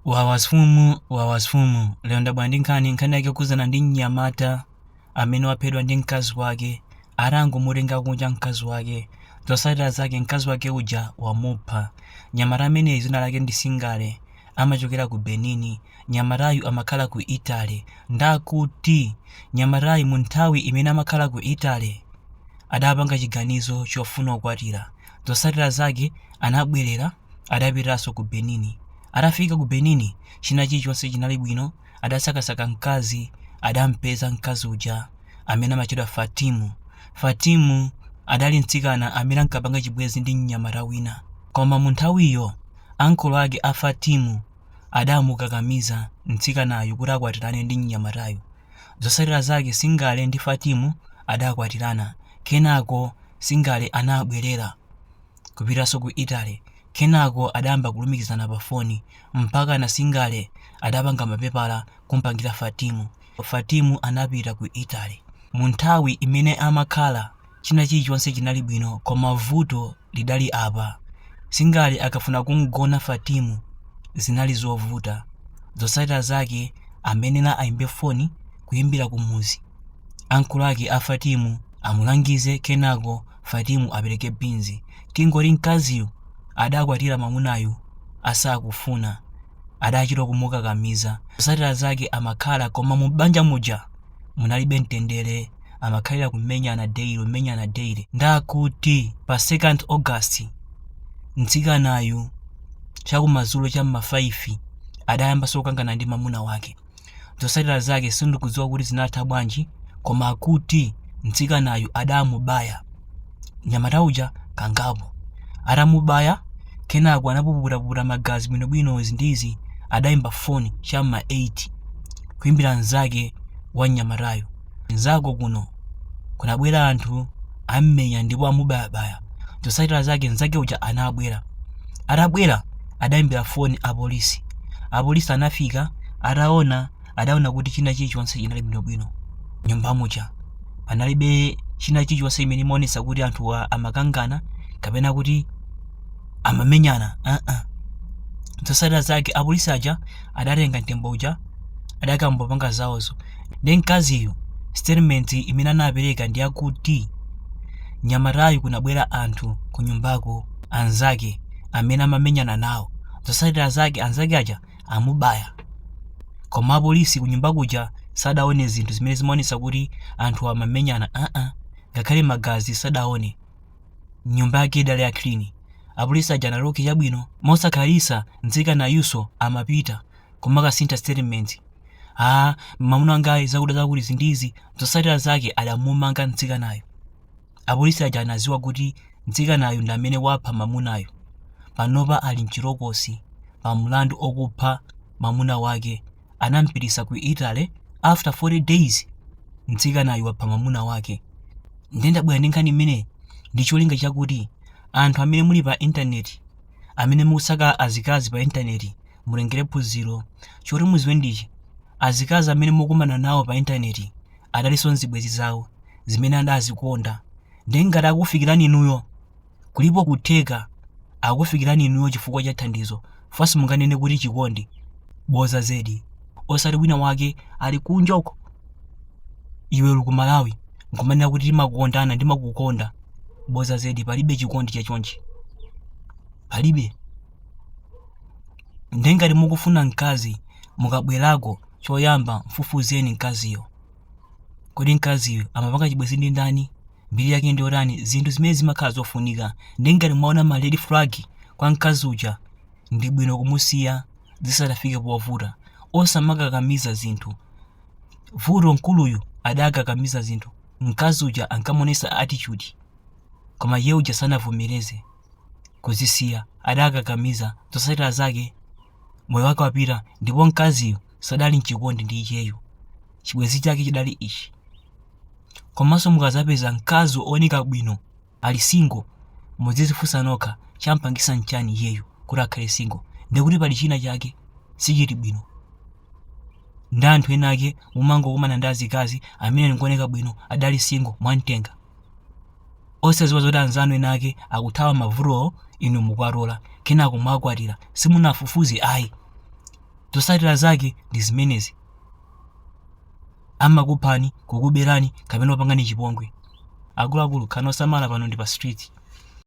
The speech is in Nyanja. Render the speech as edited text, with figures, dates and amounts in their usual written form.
Wawasfumu lero ndabwera ndi nkhani yake kuzana ndi mnyamata amene waphedwa ndi mkazi wake atangomutenga kunja mkazi wake. Zotsatira zake mkazi wake uja wamupha. Mnyamata ameneyi dzina lake ndi Singale, amachokera ku Benin. Mnyamatayu amakhala ku Italy. Ndakuti mnyamatayu mu nthawi imene amakhala ku Italy adapanga chiganizo chofuna kukwatira. Zotsatira zake anabwerera adapitanso ku Benin. Atafika ku Benin china chilichonse chinali bwino, adasakasaka mkazi, adampeza mkazi uja amene amachedwa Fatimu adali mtsikana amene ankapanga chibwenzi ndi mnyamata wina. Koma mu nthawiyo ankolo ake a Fatimu adamukakamiza mtsikanayu kuti akwatirane ndi mnyamatayu. Zotsatira zake Singale ndi Fatimu adakwatirana. Kenako Singale anabwerera kupitanso ku Italy. Kenako adayamba kulumikizana pa foni mpaka na Singale adapanga mapepala kumpangira Fatimu anapita ku Italy. Mu nthawi imene amakhala china chilichonse chinali bwino, koma vuto lidali apa. Singale akafuna kumgona Fatimu zinali zovuta. Zotsatira zake amene ayimbe foni kuyimbira kumuzi, ankolo ake a Fatimu amulangize. Kenako Fatimu apereke binzi. Tingoti mkaziyo adakwatira mamunayu asakufuna, adachita kumukakamiza. Zotsatira zake amakhala, koma mu banja muja munalibe mtendere, amakhalira kumenyana daily. Ndakuti pa 2 August mtsikanayu chakumadzulo cha ma5 adayamba kukangana ndi mamuna wake. Zotsatira zake sindikudziwa kuti zinatha bwanji, koma akuti mtsikanayu adamubaya mnyamata uja kangapo. Atamubaya kenako anapuputaputa magazi bwinobwino zindizi, adayimba foni cham'ma 8 kuyimbira mnzake wa mnyamatayo. Nzako kuno kunabwera anthu ammenya ndipo amubayabaya. Zotsatira zake mnzake uja anabwera. Atabwera adayimbira foni apolisi. Apolisi anafika, adaona kuti china chilichonse chinali bwinobwino. Nyumba muja panalibe china chilichonse imene imaonetsa kuti anthu amakangana kapena kuti amamenyana. Zotsatira zake apolisi aja adatenga mtembo uja adakambopanga zawozo. Ndi mkaziyo statement imene anapereka ndi akuti mnyamatayu kunabwera anthu ku nyumbako anzake amene amamenyana nawo. Zotsatira zake anzake aja amubaya, koma apolisi ku nyumba kuja sadaone zinthu zimene zimaonetsa kuti anthu amamenyana. Ngakhale magazi sadaone. Nyumba yake idali ya clean. Apolisi aja analoke chabwino mosakhalisa mtsikanayuso amapita kumakasintha statement. Mamuna angayi zakuti zindizi. Zotsatira zake adamumanga mtsikanayo. Apolisi aja anaziwa kuti mtsikanayo ndi amene wapha mamunayo. Panopa ali mchirokosi pa mlandu okupha mamuna wake. Anampitisa ku Italy. After 40 days mtsikanayo wapha mamuna wake. Ndendabwera ndi nkhani imene ndi cholinga chakuti anthu amene muli pa intaneti, amene mukusaka azikazi pa intaneti, mulengere phunziro choti muziwe ndichi. Azikazi amene mukumana nawo pa intaneti adalinso zibwenzi zawo zimene adazikonda. Ndi ngati akufikirani inuyo, kulipo kutheka akufikirani inuyo chifukwa cha thandizo, fasi munganene kuti chikondi boza zedi. Osati wina wake ali kunja uko, iwe uli ku Malawi nkumanena kuti timakukondana ndimakukonda. Boza zedi, palibe chikondi chachonchi, palibe. Ndi ngati mukufuna mkazi, mukabwerako choyamba mfufuzeni mkaziyo kuti mkaziyo amapanga chibwenzi ndi ndani, mbiri yake ndi otani, zinthu zimene zimakhala zofunika. Ndi ngati mwaona ma red flag kwa mkazi uja, ndi bwino kumusiya zisadafike povuta. Osamakakamiza zinthu. Vuto mkuluyu adakakamiza zinthu. Mkazi uja ankamonesa attitude, koma iye uja sanavomereze kuzisiya, adakakamiza. Zotsatira zake moyo wake wapita, ndipo mkaziyo sadali mchikondi ndi iyeyo, chibwenzi chake chidali ichi. Komanso mukazapeza mkazi ooneka bwino ali single, muzizifunsa nokha champangisa nchani iyeyo kuti akhale single. Ndikuti pali china chake sichili bwino. Ndi anthu ena ake mumangokumana ndi azikazi amene nkuoneka bwino adali single mwamtenga. Osaziwa zoti anzanu ena ake akuthawa mavuto inu mukwatola, kenako mwakwatira simunafufuze ayi. zotsatira zake ndi zimenezi. Amakuphani, kukuberani, kapena kupangani chipongwe. Akuluakulu khalani osamala pano ndi pa street.